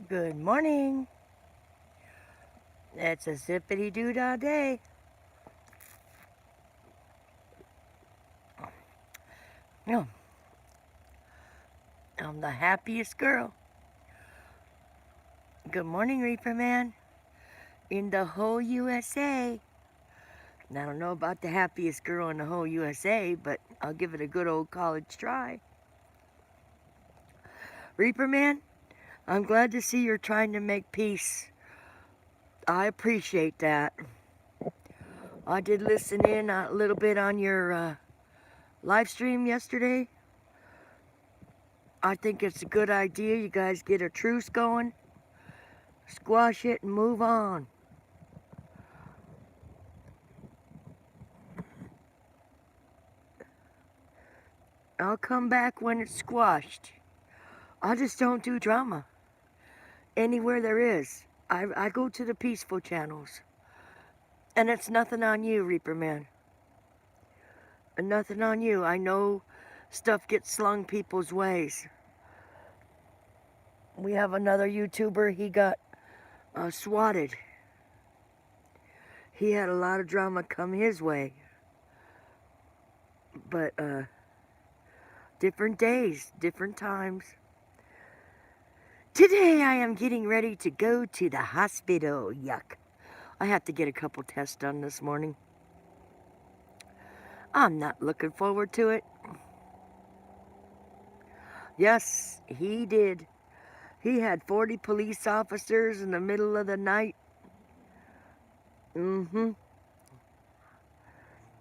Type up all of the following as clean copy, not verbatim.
Good morning. It's a zippity doo dah day. No, I'm the happiest girl. Good morning, Reaper Man. In the whole USA. I don't know about the happiest girl in the whole USA, but I'll give it a good old college try. Reaper Man, I'm glad to see you're trying to make peace. I appreciate that. I did listen in a little bit on your live stream yesterday. I think it's a good idea. You guys get a truce going, squash it, and move on. I'll come back when it's squashed. I just don't do drama anywhere there is. I go to the peaceful channels. And it's nothing on you, Reaper Man. And nothing on you. I know stuff gets slung people's ways. We have another YouTuber, he got swatted. He had a lot of drama come his way. But different days, different times. Today I am getting ready to go to the hospital. Yuck. I have to get a couple tests done this morning. I'm not looking forward to it. Yes, he did. He had 40 police officers in the middle of the night.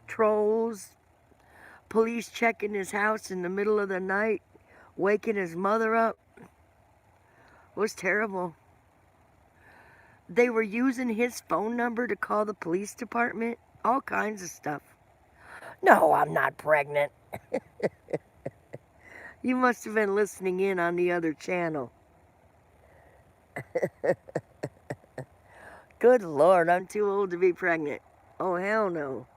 Trolls. Police checking his house in the middle of the night, waking his mother up. It was terrible. They were using his phone number to call the police department. All kinds of stuff. No, I'm not pregnant. You must have been listening in on the other channel. Good Lord, I'm too old to be pregnant. Oh, hell no.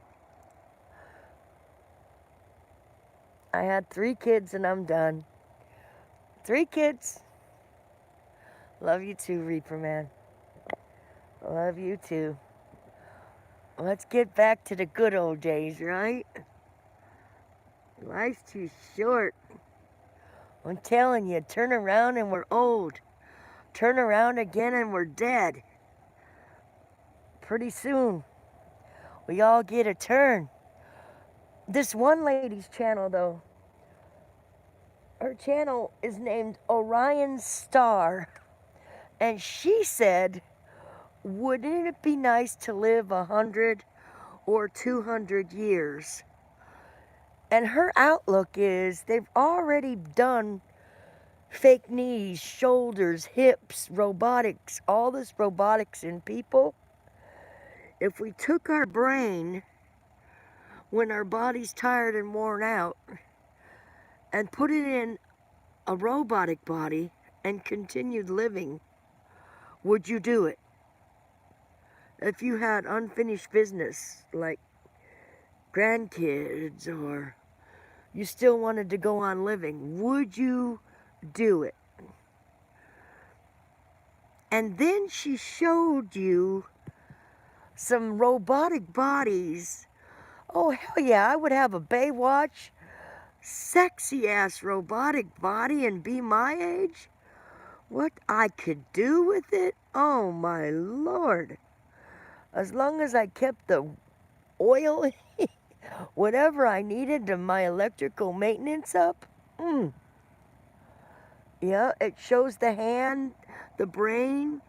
I had 3 kids and I'm done. 3 kids. Love you too, Reaper Man. Love you too. Let's get back to the good old days, right? Life's too short. I'm telling you, turn around and we're old. Turn around again and we're dead. Pretty soon, we all get a turn. This one lady's channel, though, her channel is named Orion Star. And she said, wouldn't it be nice to live 100 or 200 years? And her outlook is they've already done fake knees, shoulders, hips, robotics, all this robotics in people. If we took our brain when our body's tired and worn out and put it in a robotic body and continued living, would you do it? If you had unfinished business like grandkids or you still wanted to go on living, would you do it? And then she showed you some robotic bodies. Oh, hell yeah, I would have a Baywatch, sexy-ass robotic body and be my age. What I could do with it? Oh, my Lord. As long as I kept the oil, whatever I needed to my electrical maintenance up. Yeah, it shows the hand, the brain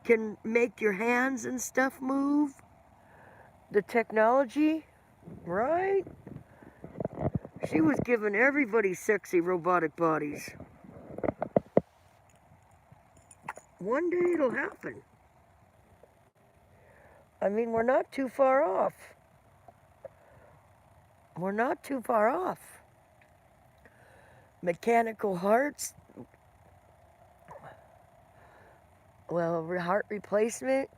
can make your hands and stuff move. The technology, right? She was giving everybody sexy robotic bodies. One day it'll happen. I mean, we're not too far off. We're not too far off. Mechanical hearts, well, heart replacement.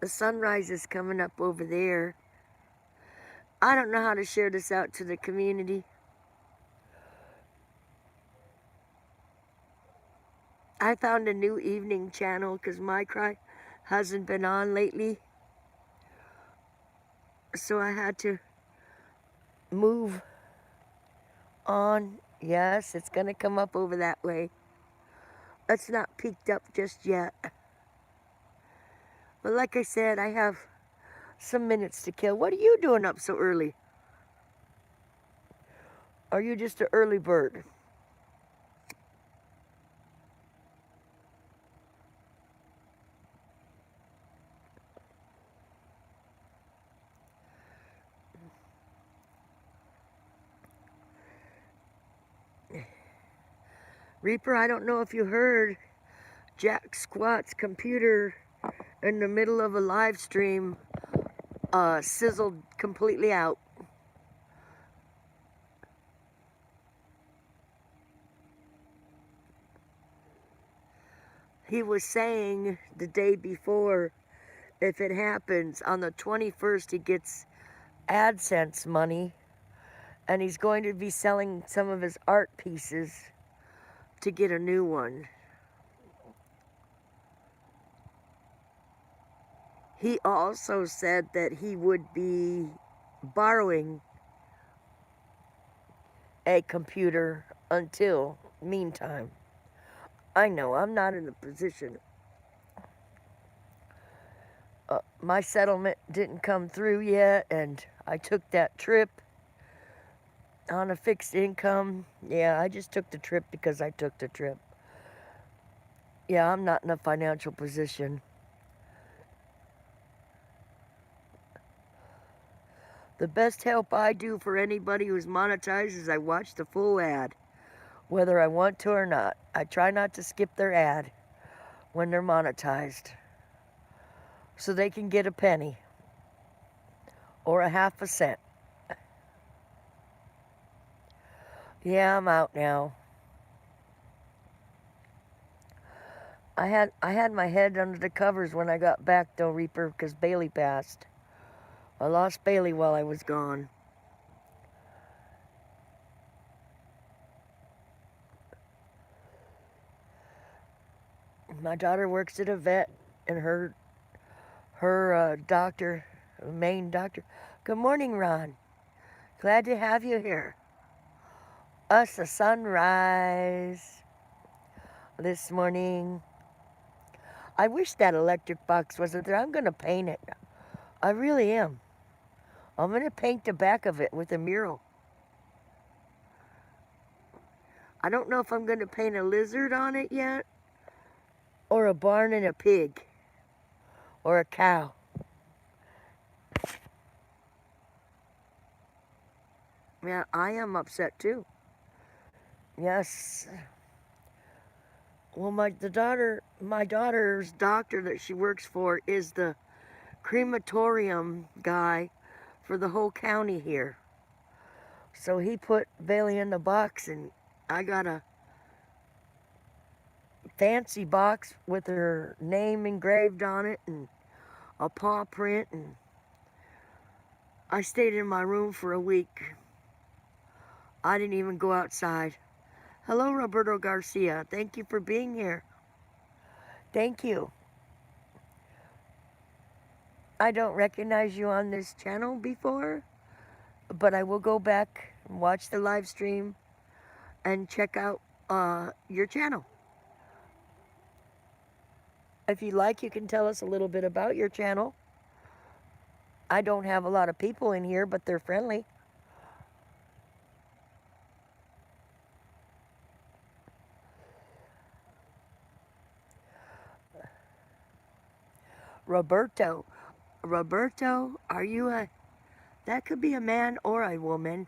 The sunrise is coming up over there. I don't know how to share this out to the community. I found a new evening channel because my cry hasn't been on lately. So I had to move on. Yes, it's going to come up over that way. It's not peaked up just yet. But like I said, I have some minutes to kill. What are you doing up so early? Are you just an early bird? Reaper, I don't know if you heard Jack Squat's computer in the middle of a live stream sizzled completely out. He was saying the day before, if it happens, on the 21st he gets AdSense money, and he's going to be selling some of his art pieces to get a new one. He also said that he would be borrowing a computer until meantime. I know I'm not in a position. My settlement didn't come through yet, and I took that trip on a fixed income. Yeah, I just took the trip because I took the trip. Yeah, I'm not in a financial position. The best help I do for anybody who's monetized is I watch the full ad, whether I want to or not. I try not to skip their ad when they're monetized, so they can get a penny or a half a cent. Yeah, I'm out now. I had my head under the covers when I got back though, Reaper, because Bailey passed. I lost Bailey while I was gone. My daughter works at a vet, and her doctor, main doctor. Good morning, Ron. Glad to have you here. Us a sunrise this morning. I wish that electric box wasn't there. I'm gonna paint it. I really am. I'm gonna paint the back of it with a mural. I don't know if I'm gonna paint a lizard on it yet, or a barn and a pig, or a cow. Yeah, I am upset too. Yes. Well, my daughter's doctor that she works for is the crematorium guy for the whole county here. So he put Bailey in the box, and I got a fancy box with her name engraved on it and a paw print, and I stayed in my room for a week. I didn't even go outside. Hello, Roberto Garcia. Thank you for being here. Thank you. I don't recognize you on this channel before, but I will go back and watch the live stream and check out your channel. If you'd like, you can tell us a little bit about your channel. I don't have a lot of people in here, but they're friendly. Roberto, are you a, that could be a man or a woman.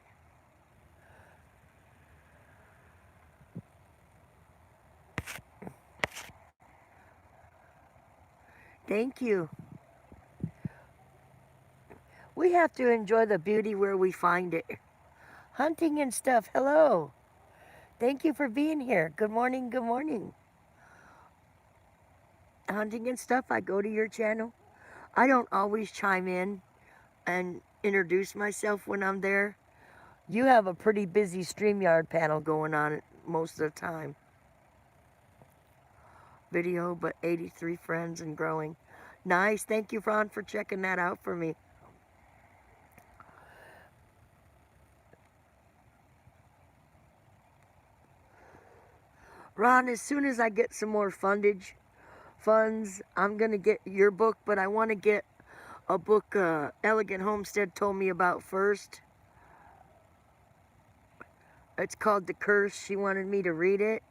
Thank you. We have to enjoy the beauty where we find it. Hunting and stuff, hello. Thank you for being here. Good morning, good morning. Hunting and stuff, I go to your channel. I don't always chime in and introduce myself when I'm there. You have a pretty busy StreamYard panel going on most of the time. video, but 83 friends and growing. Nice. Thank you, Ron, for checking that out for me. Ron, as soon as I get some more funds, I'm going to get your book, but I want to get a book Elegant Homestead told me about first. It's called The Curse. She wanted me to read it.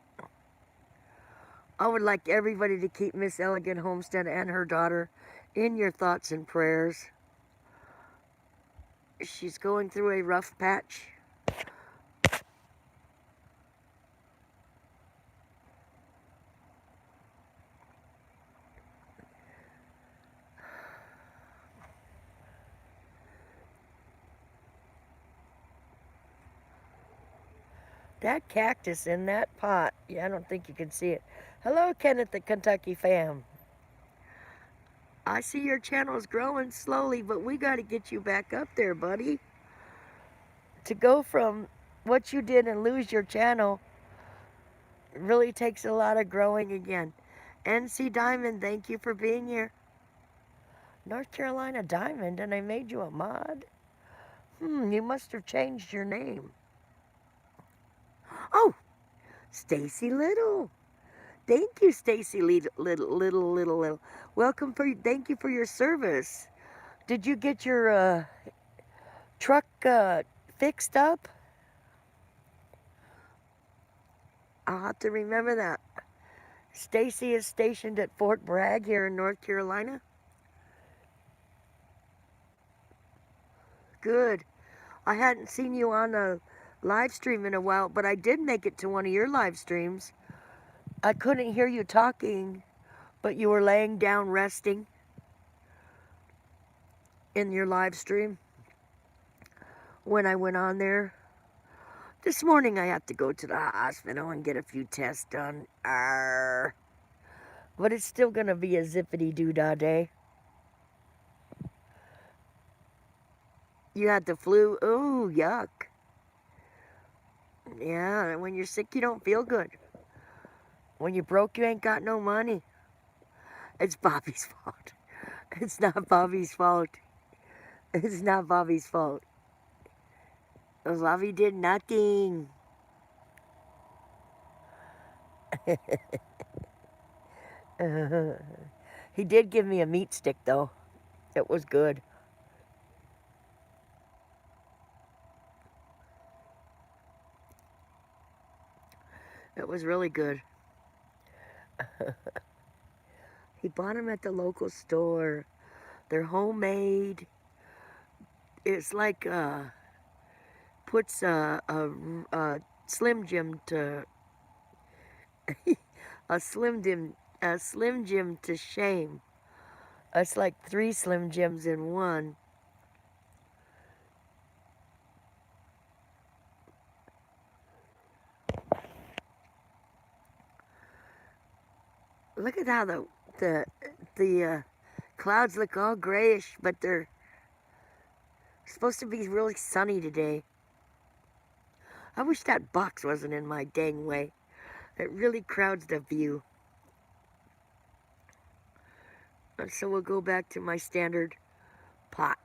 I would like everybody to keep Miss Elegant Homestead and her daughter in your thoughts and prayers. She's going through a rough patch. That cactus in that pot, yeah, I don't think you can see it. Hello, Kenneth the Kentucky fam. I see your channel's growing slowly, but we got to get you back up there, buddy. To go from what you did and lose your channel really takes a lot of growing again. NC Diamond, thank you for being here. North Carolina Diamond, and I made you a mod? You must have changed your name. Oh, Stacy Little. Thank you, Stacy Little. Welcome thank you for your service. Did you get your truck fixed up? I'll have to remember that. Stacy is stationed at Fort Bragg here in North Carolina. Good. I hadn't seen you on a live stream in a while, but I did make it to one of your live streams. I couldn't hear you talking, but you were laying down resting in your live stream when I went on there. This morning I have to go to the hospital and get a few tests done. Arr. But it's still going to be a zippity-doo-dah day. You had the flu? Ooh, yuck. Yeah, when you're sick, you don't feel good. When you're broke, you ain't got no money. It's Bobby's fault. It's not Bobby's fault. It's not Bobby's fault. Bobby did nothing. He did give me a meat stick, though. It was good. It was really good. He bought them at the local store. They're homemade. It's like puts a Slim Jim to a Slim Jim to shame. It's like 3 Slim Jims in one. Look at how the clouds look all grayish, but they're supposed to be really sunny today. I wish that box wasn't in my dang way. It really crowds the view. So we'll go back to my standard pot.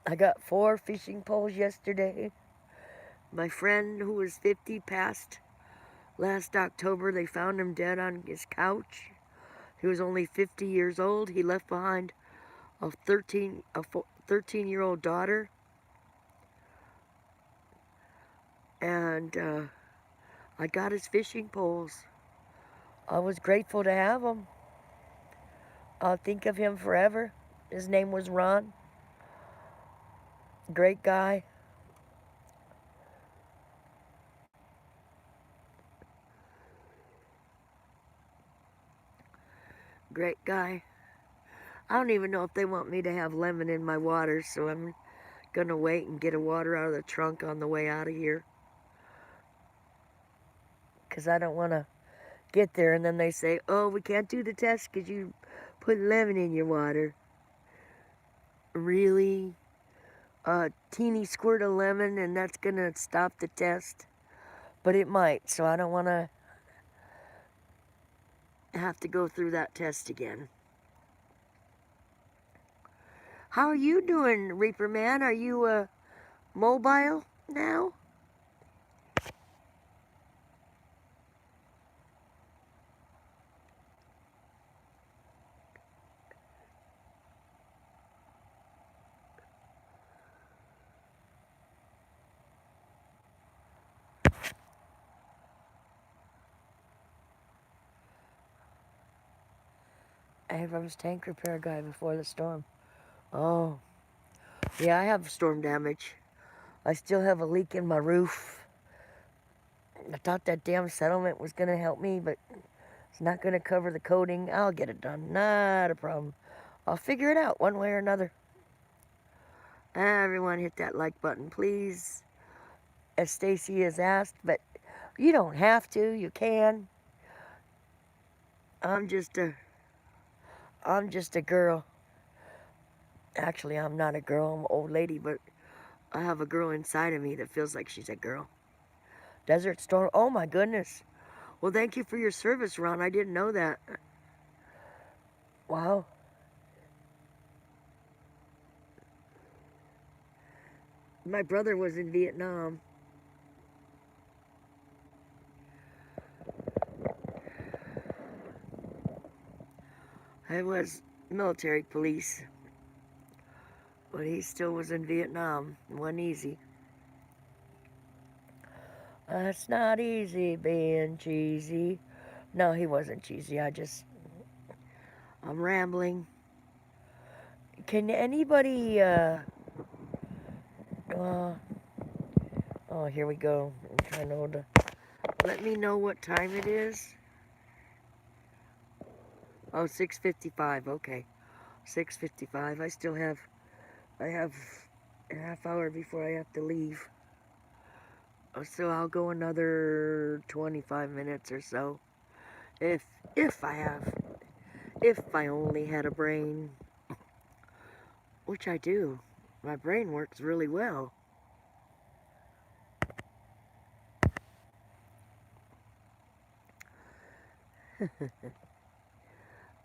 I got 4 fishing poles yesterday. My friend who was 50 passed last October. They found him dead on his couch. He was only 50 years old. He left behind a 13-year-old daughter. And I got his fishing poles. I was grateful to have them. I'll think of him forever. His name was Ron. Great guy. Great guy. I don't even know if they want me to have lemon in my water, so I'm gonna wait and get a water out of the trunk on the way out of here. Because I don't want to get there and then they say, oh, we can't do the test because you put lemon in your water. Really? a teeny squirt of lemon and that's gonna stop the test. But it might, so I don't want to have to go through that test again. How are you doing, Reaper Man? Are you mobile now? I was tank repair guy before the storm. Oh, yeah, I have storm damage. I still have a leak in my roof. I thought that damn settlement was going to help me, but it's not going to cover the coating. I'll get it done. Not a problem. I'll figure it out one way or another. Everyone hit that like button, please. As Stacy has asked, but you don't have to. You can. I'm just a girl. Actually, I'm not a girl. I'm an old lady, but I have a girl inside of me that feels like she's a girl. Desert Storm. Oh my goodness. Well, thank you for your service, Ron. I didn't know that. Wow. My brother was in Vietnam. I was military police, but he still was in Vietnam. It wasn't easy. It's not easy being cheesy. No, he wasn't cheesy. I'm rambling. Can anybody, oh, here we go. I'm trying to let me know what time it is. Oh, 6:55. Okay, 6:55. I have a half hour before I have to leave. So I'll go another 25 minutes or so. If I only had a brain, which I do. My brain works really well.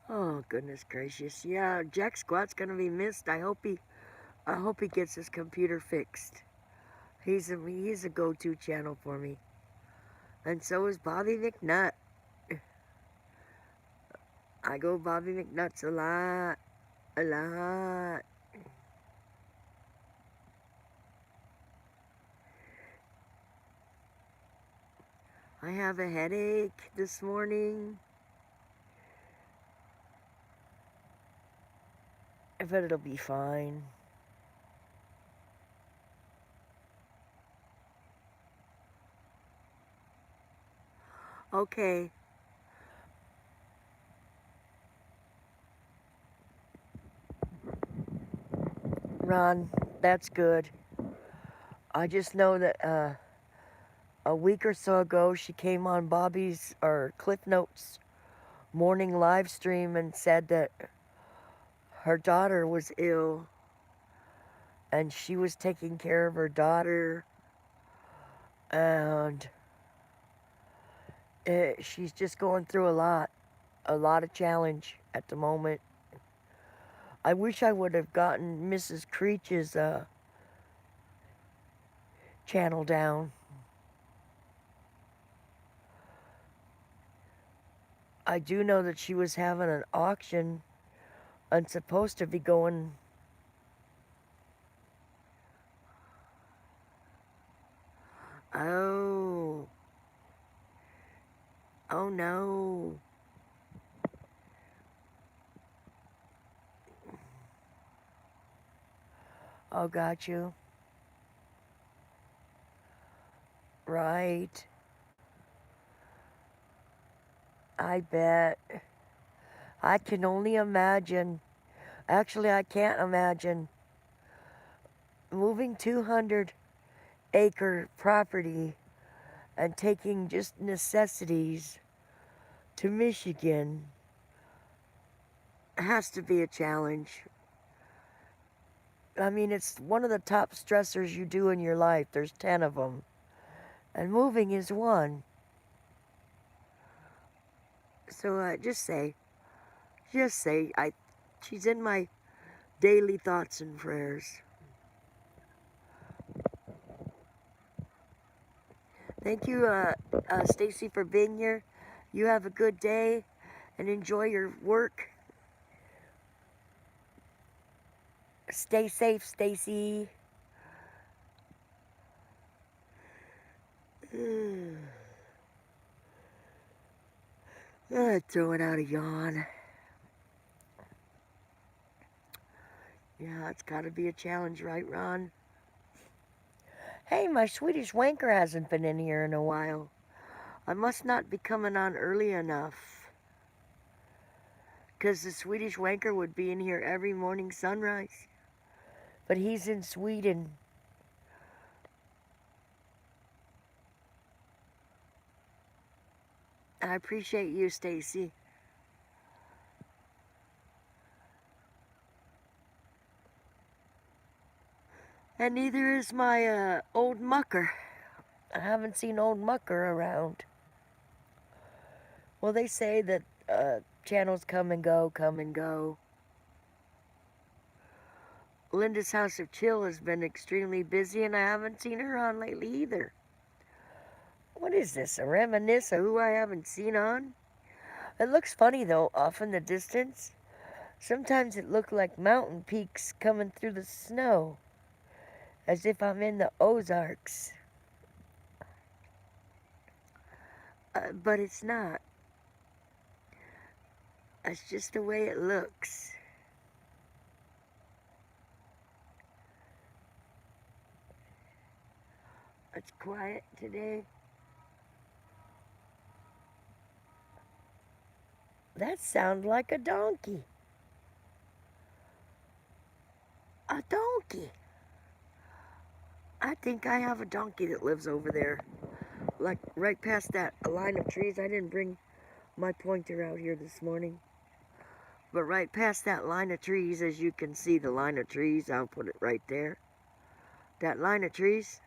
Oh, goodness gracious. Yeah, Jack Squat's gonna be missed. I hope he gets his computer fixed. He's a go-to channel for me. And so is Bobby McNutt. I go Bobby McNutt's a lot. A lot. I have a headache this morning. But it'll be fine. Okay. Ron, that's good. I just know that a week or so ago she came on Bobby's or Cliff Notes morning live stream and said that her daughter was ill and she was taking care of her daughter and she's just going through a lot of challenge at the moment. I wish I would have gotten Mrs. Creech's channel down. I do know that she was having an auction and supposed to be going. Oh. Oh no. Oh, got you. Right. I bet. I can only imagine. Actually, I can't imagine moving 200-acre property and taking just necessities to Michigan. Has to be a challenge. I mean, it's one of the top stressors you do in your life. There's 10 of them. And moving is one. So just say, she's in my daily thoughts and prayers. Thank you, Stacy, for being here. You have a good day and enjoy your work. Stay safe, Stacy. Throwing out a yawn. Yeah, it's got to be a challenge, right, Ron? Hey, my Swedish wanker hasn't been in here in a while. I must not be coming on early enough. Because the Swedish wanker would be in here every morning sunrise. But he's in Sweden. I appreciate you, Stacy. And neither is my old mucker. I haven't seen old mucker around. Well, they say that channels come and go, come and go. Linda's House of Chill has been extremely busy, and I haven't seen her on lately either. What is this, a reminisce of who I haven't seen on? It looks funny, though, off in the distance. Sometimes it looked like mountain peaks coming through the snow, as if I'm in the Ozarks. But it's not. That's just the way it looks. It's quiet today. That sounds like a donkey. A donkey. I think I have a donkey that lives over there. Like right past that line of trees. I didn't bring my pointer out here this morning. But right past that line of trees, as you can see the line of trees, I'll put it right there. That line of trees,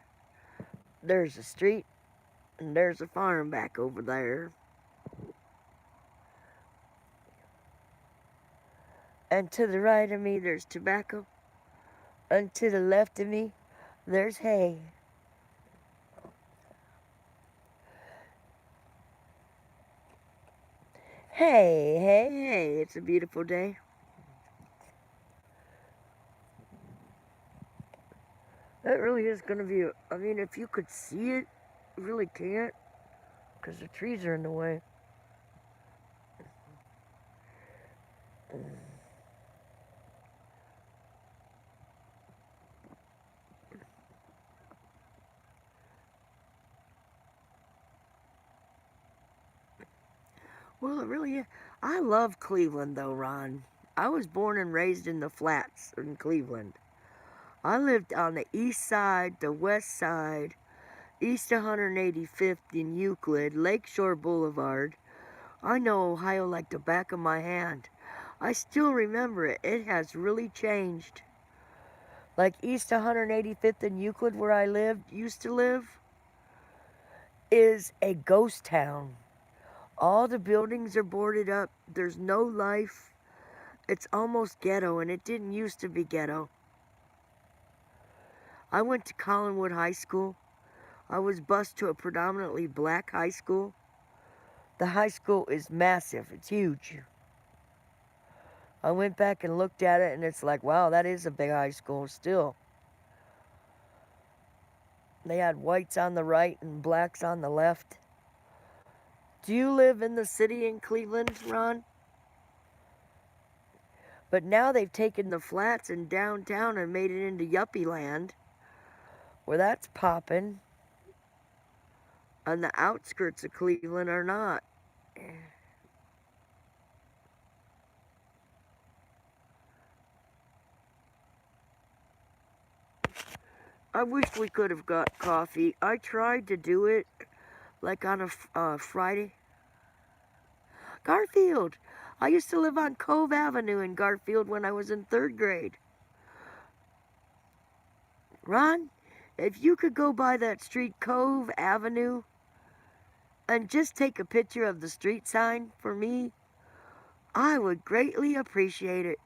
there's a street, and there's a farm back over there. And to the right of me, there's tobacco. And to the left of me, there's hay. Hey, hey, hey, it's a beautiful day. That really is going to be, I mean, if you could see it, you really can't, because the trees are in the way. Well, it really is. I love Cleveland, though, Ron. I was born and raised in the flats in Cleveland. I lived on the east side, the west side, East 185th in Euclid, Lakeshore Boulevard. I know Ohio like the back of my hand. I still remember it. It has really changed. Like East 185th in Euclid, where I used to live, is a ghost town. All the buildings are boarded up. There's no life. It's almost ghetto, and it didn't used to be ghetto. I went to Collinwood High School. I was bused to a predominantly black high school. The high school is massive. It's huge. I went back and looked at it, and it's like, wow, that is a big high school still. They had whites on the right and blacks on the left. Do you live in the city in Cleveland, Ron? But now they've taken the flats in downtown and made it into yuppie land, where that's popping. And the outskirts of Cleveland are not. I wish we could have got coffee. I tried to do it like on a Friday. Garfield! I used to live on Cove Avenue in Garfield when I was in 3rd grade. Ron, if you could go by that street, Cove Avenue, and just take a picture of the street sign for me, I would greatly appreciate it.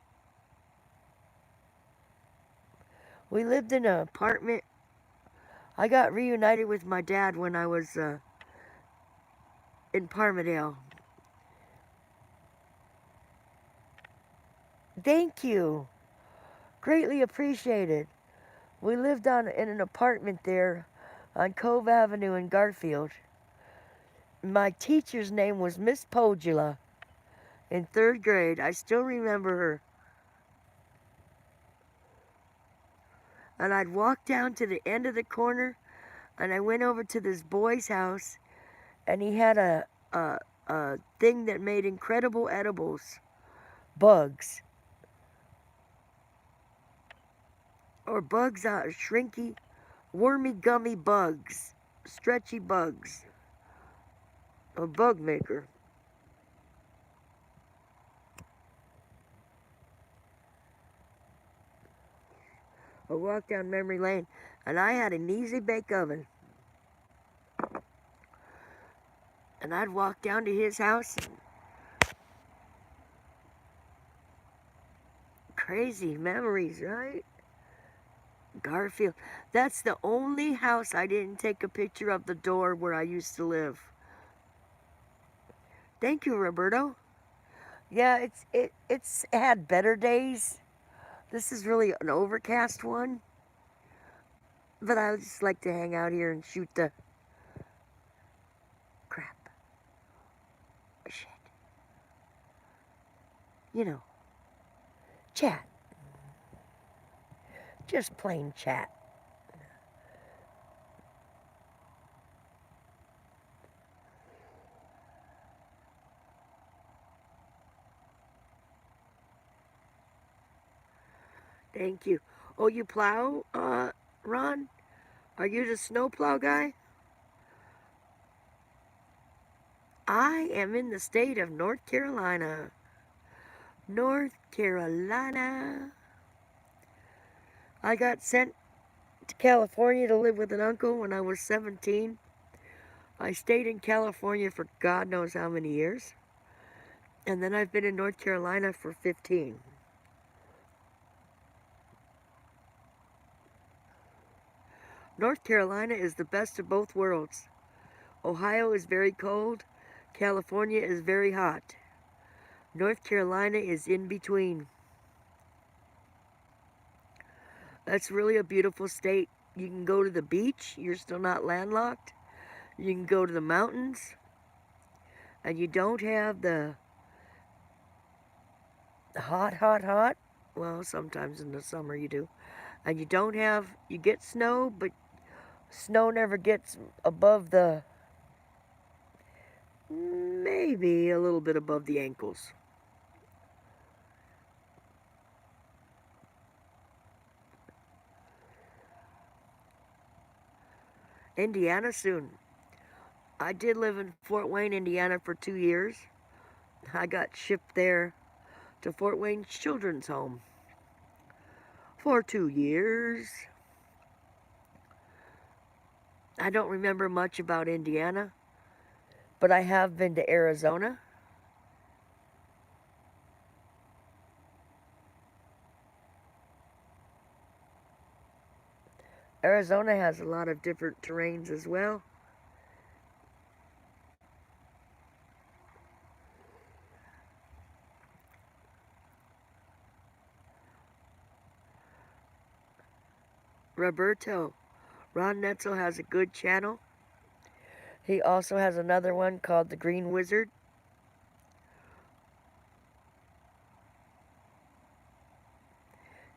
We lived in an apartment. I got reunited with my dad when I was in Palmdale. Thank you. Greatly appreciated. We lived in an apartment there on Cove Avenue in Garfield. My teacher's name was Miss Pogula in 3rd grade. I still remember her. And I'd walk down to the end of the corner, and I went over to this boy's house, and he had a thing that made incredible edibles. Bugs. Or bugs, shrinky, wormy, gummy bugs. Stretchy bugs. A bug maker. I walked down memory lane, and I had an easy bake oven. And I'd walk down to his house. Crazy memories, right? Garfield. That's the only house I didn't take a picture of the door where I used to live. Thank you, Roberto. Yeah, it's had better days. This is really an overcast one. But I just like to hang out here and shoot the crap. Shit. You know, chat. Just plain chat. Thank you. Oh, you plow, Ron? Are you the snowplow guy? I am in the state of North Carolina. North Carolina. I got sent to California to live with an uncle when I was 17. I stayed in California for God knows how many years. And then I've been in North Carolina for 15. North Carolina is the best of both worlds. Ohio is very cold. California is very hot. North Carolina is in between. That's really a beautiful state. You can go to the beach. You're still not landlocked. You can go to the mountains. And you don't have the hot. Well, sometimes in the summer you do. And you don't have, you get snow, but snow never gets above the, maybe a little bit above the ankles. Indiana soon. I did live in Fort Wayne, Indiana for 2 years. I got shipped there to Fort Wayne Children's Home for 2 years. I don't remember much about Indiana, but I have been to Arizona. Arizona has a lot of different terrains as well. Roberto, Ron Netzel has a good channel. He also has another one called The Green Wizard.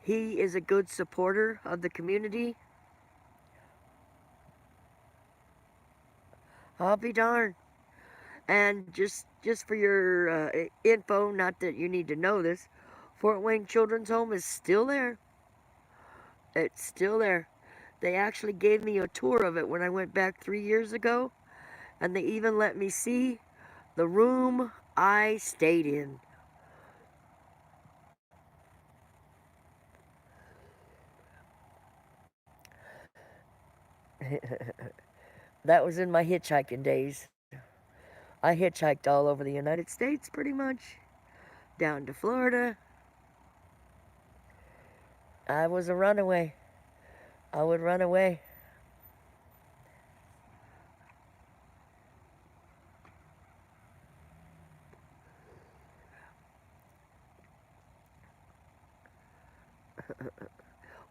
He is a good supporter of the community. I'll be darned. And just for your info, not that you need to know this, Fort Wayne Children's Home is still there. It's still there. They actually gave me a tour of it when I went back 3 years ago, and they even let me see the room I stayed in. That was in my hitchhiking days. I hitchhiked all over the United States pretty much, down to Florida. I was a runaway. I would run away.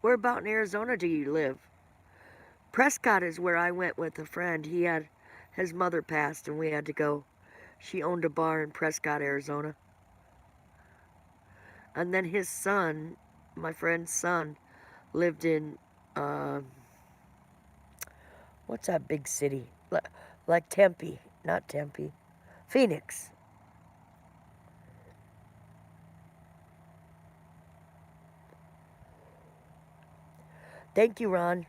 Where about in Arizona do you live? Prescott is where I went with a friend. His mother passed and we had to go. She owned a bar in Prescott, Arizona. And then his son, my friend's son, lived in, uh, what's that big city? Like Tempe, not Tempe, Phoenix. Thank you, Ron.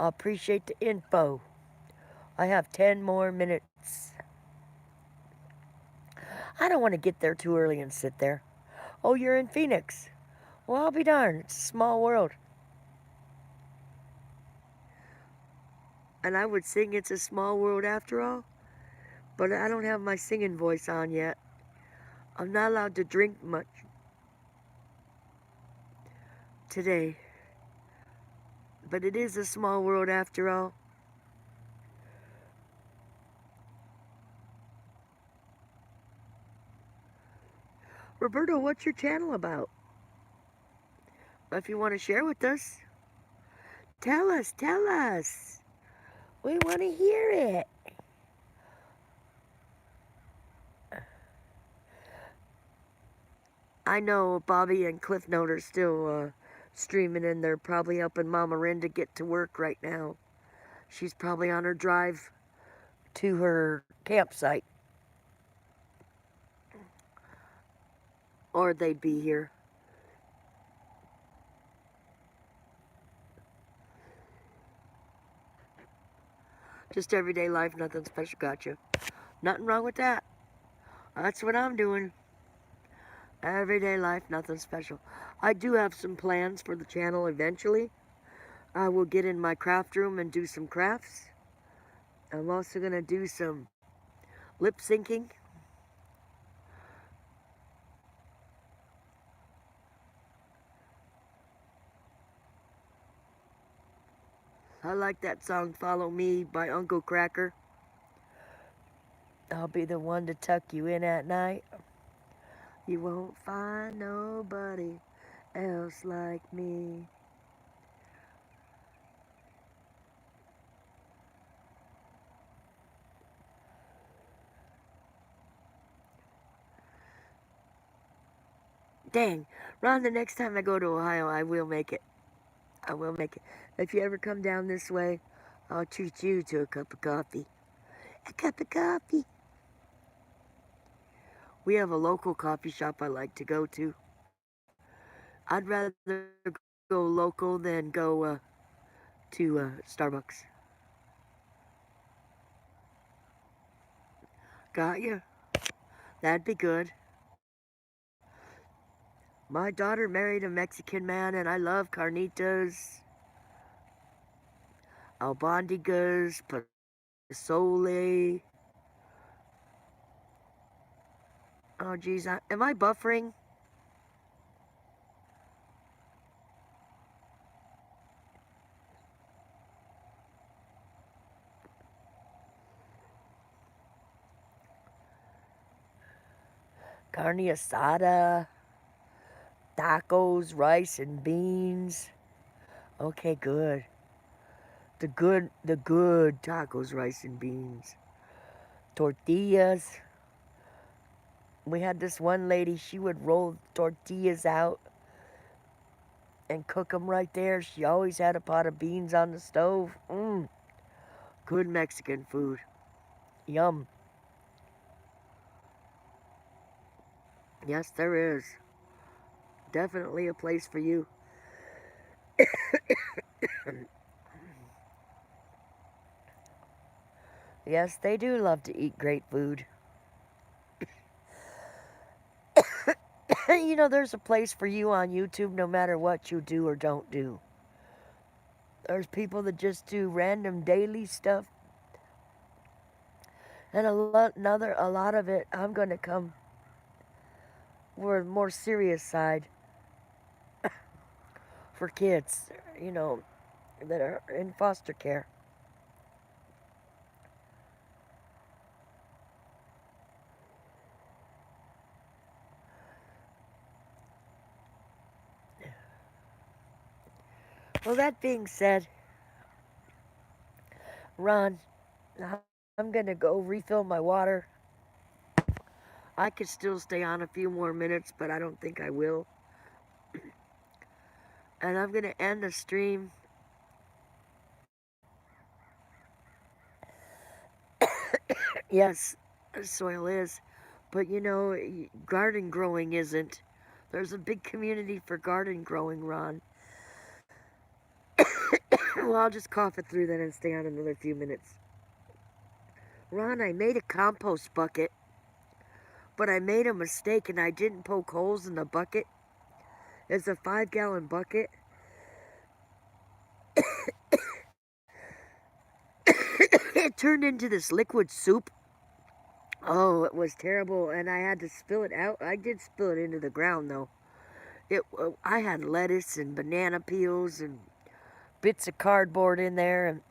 I appreciate the info. I have 10 more minutes. I don't want to get there too early and sit there. Oh, you're in Phoenix. Well, I'll be darned. It's a small world. And I would sing It's a Small World after all, but I don't have my singing voice on yet. I'm not allowed to drink much today. But it is a small world after all. Roberto, what's your channel about? If you want to share with us, tell us, tell us. We want to hear it. I know Bobby and Cliff Note are still streaming, and they're probably helping Mama Rin to get to work right now. She's probably on her drive to her campsite. Or they'd be here. Just everyday life, nothing special. Gotcha. Nothing wrong with that. That's what I'm doing. Everyday life, nothing special. I do have some plans for the channel eventually. I will get in my craft room and do some crafts. I'm also going to do some lip syncing. I like that song, Follow Me by Uncle Cracker. I'll be the one to tuck you in at night. You won't find nobody else like me. Dang, Ron, the next time I go to Ohio, I will make it. I will make it. If you ever come down this way, I'll treat you to a cup of coffee. A cup of coffee. We have a local coffee shop I like to go to. I'd rather go local than go to Starbucks. Got you? That'd be good. My daughter married a Mexican man, and I love carnitas, albondigas, pozole. Oh, geez, am I buffering? Carne asada, tacos, rice and beans. Okay, good. The good tacos, rice and beans. Tortillas. We had this one lady, she would roll tortillas out and cook them right there. She always had a pot of beans on the stove. Good Mexican food. Yum. Yes, there is. Definitely a place for you. Yes, they do love to eat great food. You know, there's a place for you on YouTube no matter what you do or don't do. There's people that just do random daily stuff. And a lot of it, I'm going to come for a more serious side for kids, you know, that are in foster care. Well, that being said, Ron, I'm going to go refill my water. I could still stay on a few more minutes, but I don't think I will. And I'm going to end the stream. Yes, soil is. But you know, garden growing isn't. There's a big community for garden growing, Ron. Well, I'll just cough it through then and stay on another few minutes. Ron, I made a compost bucket, but I made a mistake and I didn't poke holes in the bucket. It's a 5-gallon bucket. It turned into this liquid soup. Oh, it was terrible, and I had to spill it out. I did spill it into the ground, though. I had lettuce and banana peels and bits of cardboard in there, and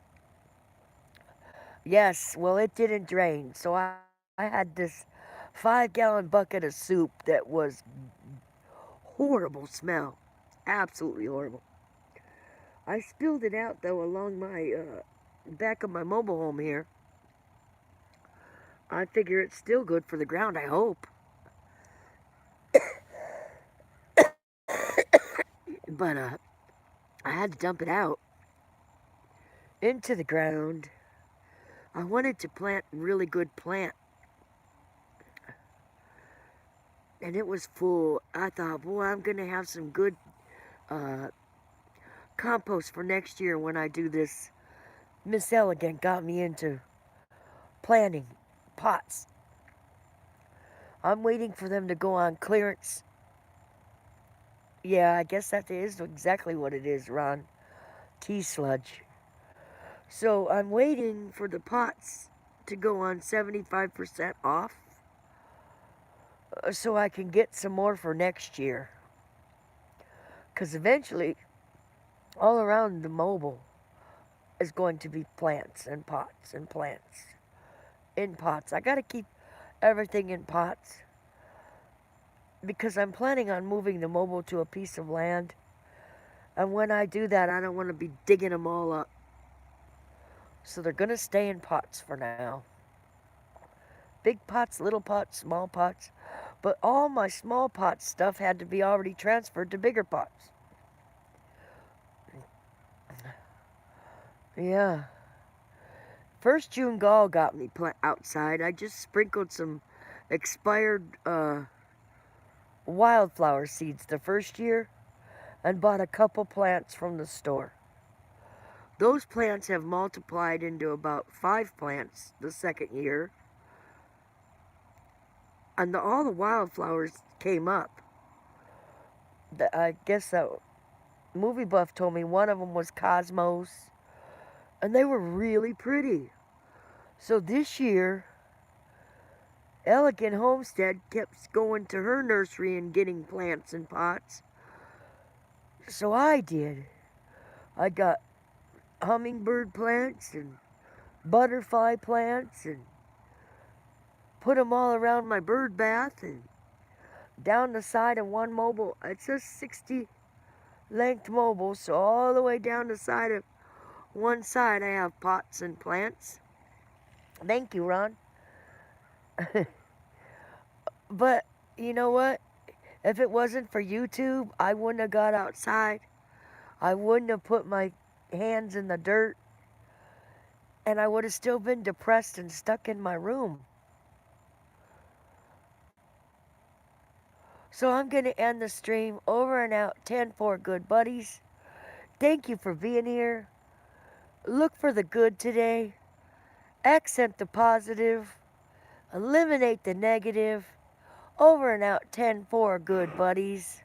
yes, well, it didn't drain, so I had this 5-gallon bucket of soup that was horrible smell, absolutely horrible. I spilled it out though along my back of my mobile home here. I figure it's still good for the ground, I hope. But I had to dump it out into the ground. I wanted to plant a really good plant, and it was full. I thought, boy, I'm gonna have some good uh, compost for next year when I do this. Miss Elegant got me into planting pots. I'm waiting for them to go on clearance. Yeah, I guess that is exactly what it is, Ron. Tea sludge. So I'm waiting for the pots to go on 75% off so I can get some more for next year. Because eventually, all around the mobile is going to be plants and pots and plants in pots. I got to keep everything in pots because I'm planning on moving the mobile to a piece of land. And when I do that, I don't want to be digging them all up. So they're going to stay in pots for now. Big pots, little pots, small pots. But all my small pot stuff had to be already transferred to bigger pots. Yeah. First June gall got me outside. I just sprinkled some expired wildflower seeds the first year and bought a couple plants from the store. Those plants have multiplied into about 5 plants the second year. And all the wildflowers came up. I guess that movie buff told me one of them was cosmos. And they were really pretty. So this year, Elegant Homestead kept going to her nursery and getting plants and pots. So I did. I got hummingbird plants and butterfly plants and put them all around my bird bath and down the side of one mobile. It's a 60 length mobile, so all the way down the side of one side I have pots and plants. Thank you, Ron. But you know what? If it wasn't for YouTube, I wouldn't have got outside. I wouldn't have put my hands in the dirt. And I would have still been depressed and stuck in my room. So I'm going to end the stream. Over and out. 10-4, good buddies. Thank you for being here. Look for the good today. Accent the positive. Eliminate the negative. Over and out. 10-4, good buddies.